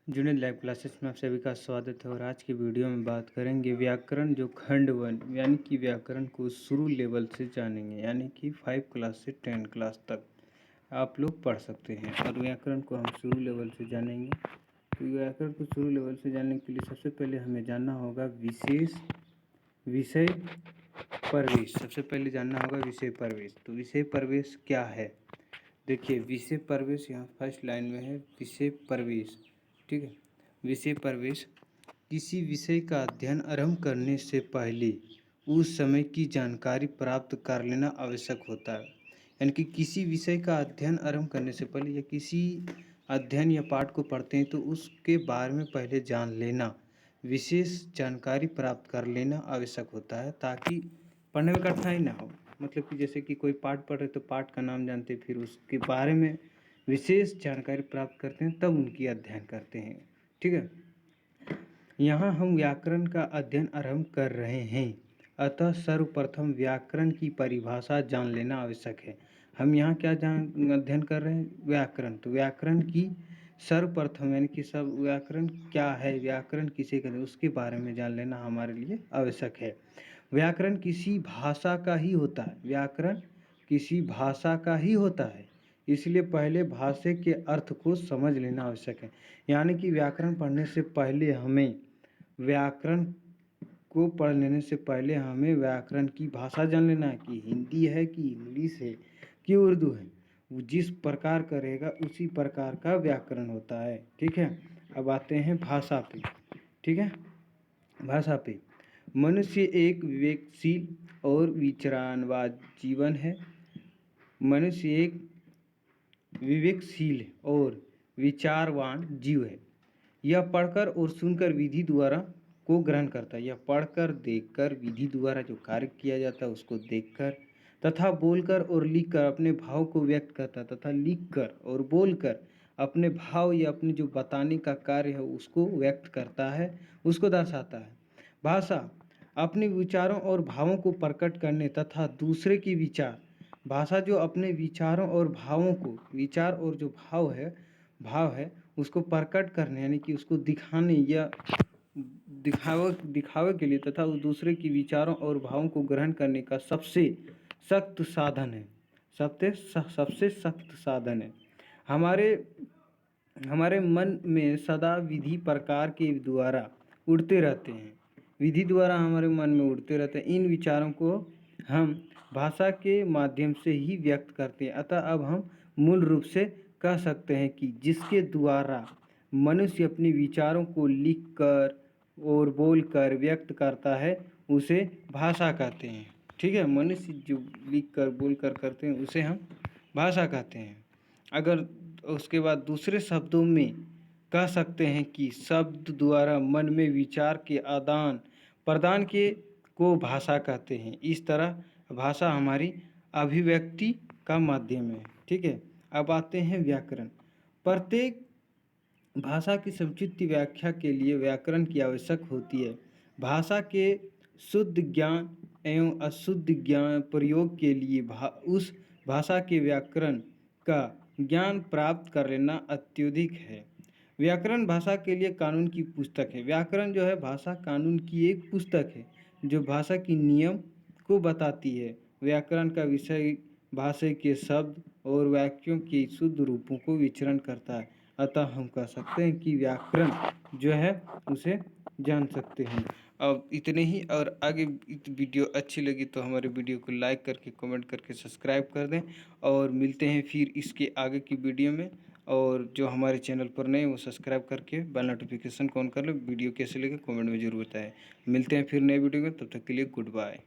Junior live classes में आप सभी का स्वागत है और आज की वीडियो में बात करेंगे व्याकरण जो खंड 1 यानी कि व्याकरण को शुरू लेवल से जानेंगे, यानी कि 5 क्लास से 10 क्लास तक आप लोग पढ़ सकते हैं। और व्याकरण को हम शुरू लेवल से जानेंगे। तो व्याकरण को शुरू लेवल से जानने के लिए सबसे पहले हमें जानना होगा विषय प्रवेश। सबसे पहले जानना होगा विषय प्रवेश। तो विषय प्रवेश क्या है? देखिए, विषय प्रवेश यहाँ फर्स्ट लाइन में है, विषय प्रवेश। ठीक है, विषय प्रवेश किसी विषय का अध्ययन आरंभ करने से पहले उस समय की जानकारी प्राप्त कर लेना आवश्यक होता है। यानी कि किसी विषय का अध्ययन आरंभ करने से पहले या किसी अध्ययन या पाठ को पढ़ते हैं तो उसके बारे में पहले जान लेना, विशेष जानकारी प्राप्त कर लेना आवश्यक होता है, ताकि पढ़ने में कठिनाई ना हो। मतलब कि जैसे कि कोई पाठ पढ़ रहे तो पाठ का नाम जानते, फिर उसके बारे में विशेष जानकारी प्राप्त करते हैं, तब उनकी अध्ययन करते हैं। ठीक है, यहाँ हम व्याकरण का अध्ययन आरंभ कर रहे हैं, अतः सर्वप्रथम व्याकरण की परिभाषा जान लेना आवश्यक है। हम यहाँ क्या अध्ययन कर रहे हैं? व्याकरण। तो व्याकरण की सर्वप्रथम यानी कि सब व्याकरण क्या है, व्याकरण किसे कहते हैं, उसके बारे में जान लेना हमारे लिए आवश्यक है। व्याकरण किसी भाषा का ही होता है, व्याकरण किसी भाषा का ही होता है, इसलिए पहले भाषा के अर्थ को समझ लेना आवश्यक है। यानी कि व्याकरण पढ़ने से पहले हमें व्याकरण को पढ़ लेने से पहले हमें व्याकरण की भाषा जान लेना है कि हिंदी है कि इंग्लिश है कि उर्दू है। वो जिस प्रकार का रहेगा उसी प्रकार का व्याकरण होता है। ठीक है, अब आते हैं भाषा पे। ठीक है, भाषा पे मनुष्य एक विवेकशील और विचारवान जीवन है। मनुष्य एक विवेकशील और विचारवान जीव है। यह पढ़कर और सुनकर विधि द्वारा को ग्रहण करता है। यह पढ़कर, देखकर, विधि द्वारा जो कार्य किया जाता है उसको देखकर तथा बोलकर और लिखकर अपने भाव को व्यक्त करता है, तथा लिखकर और बोलकर अपने भाव या अपने जो बताने का कार्य है उसको व्यक्त करता है, उसको दर्शाता है। भाषा अपने विचारों और भावों को प्रकट करने तथा दूसरे की विचार, भाषा जो अपने विचारों और भावों को, विचार और जो भाव है उसको प्रकट करने यानी कि उसको दिखाने या दिखावे के लिए तथा उस दूसरे की विचारों और भावों को ग्रहण करने का सबसे सख्त साधन है। सबसे सख्त साधन है। हमारे मन में सदा विधि प्रकार के द्वारा उड़ते रहते हैं। विधि द्वारा हमारे मन में उड़ते रहते हैं। इन विचारों को हम भाषा के माध्यम से ही व्यक्त करते हैं। अतः अब हम मूल रूप से कह सकते हैं कि जिसके द्वारा मनुष्य अपने विचारों को लिखकर और बोलकर व्यक्त करता है उसे भाषा कहते हैं। ठीक है, मनुष्य जो लिखकर बोलकर करते हैं उसे हम भाषा कहते हैं। अगर उसके बाद दूसरे शब्दों में कह सकते हैं कि शब्द द्वारा मन में विचार के आदान प्रदान के को भाषा कहते हैं। इस तरह भाषा हमारी अभिव्यक्ति का माध्यम है। ठीक है, अब आते हैं व्याकरण। प्रत्येक भाषा की संक्षिप्त व्याख्या के लिए व्याकरण की आवश्यक होती है। भाषा के शुद्ध ज्ञान एवं अशुद्ध ज्ञान प्रयोग के लिए उस भाषा के व्याकरण का ज्ञान प्राप्त कर लेना अत्यधिक है। व्याकरण भाषा के लिए कानून की पुस्तक है। व्याकरण जो है भाषा कानून की एक पुस्तक है जो भाषा की नियम को बताती है। व्याकरण का विषय भाषा के शब्द और वाक्यों के शुद्ध रूपों को विचरण करता है। अतः हम कह सकते हैं कि व्याकरण जो है उसे जान सकते हैं। अब इतने ही, और आगे वीडियो अच्छी लगी तो हमारे वीडियो को लाइक करके, कमेंट करके सब्सक्राइब कर दें। और मिलते हैं फिर इसके आगे की वीडियो में। और जो हमारे चैनल पर नए वो सब्सक्राइब करके बेल नोटिफिकेशन को ऑन कर लो। वीडियो कैसे लगे कमेंट में जरूर बताएं। मिलते हैं फिर नए वीडियो में, तब तक के लिए गुड बाय।